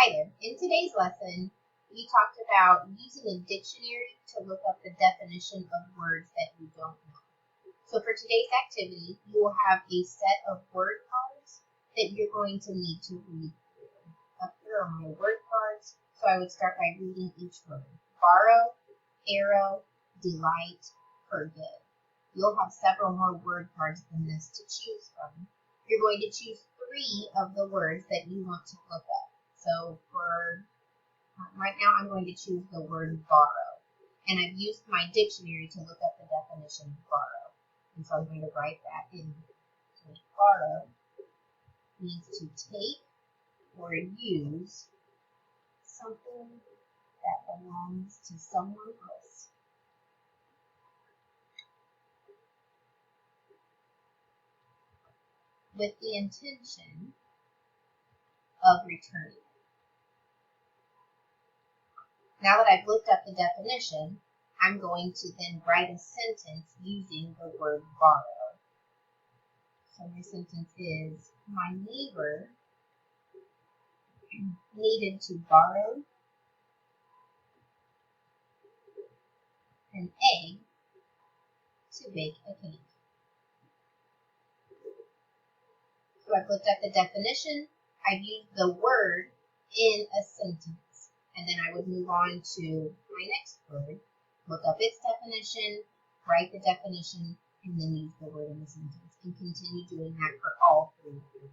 Hi there. In today's lesson, we talked about using a dictionary to look up the definition of words that you don't know. So for today's activity, you will have a set of word cards that you're going to need to read through. Up here are my word cards, so I would start by reading each word. Borrow, arrow, delight, forgive. You'll have several more word cards than this to choose from. You're going to choose 3 of the words that you want to look up. So for right now, I'm going to choose the word borrow. And I've used my dictionary to look up the definition of borrow. And so I'm going to write that in. So borrow means to take or use something that belongs to someone else. With the intention of returning. Now that I've looked up the definition, I'm going to then write a sentence using the word borrow. So my sentence is, my neighbor needed to borrow an egg to bake a cake. So I've looked up the definition, I've used the word in a sentence, and then I would move on to my next word, look up its definition, write the definition, and then use the word in the sentence, and continue doing that for all 3 of them.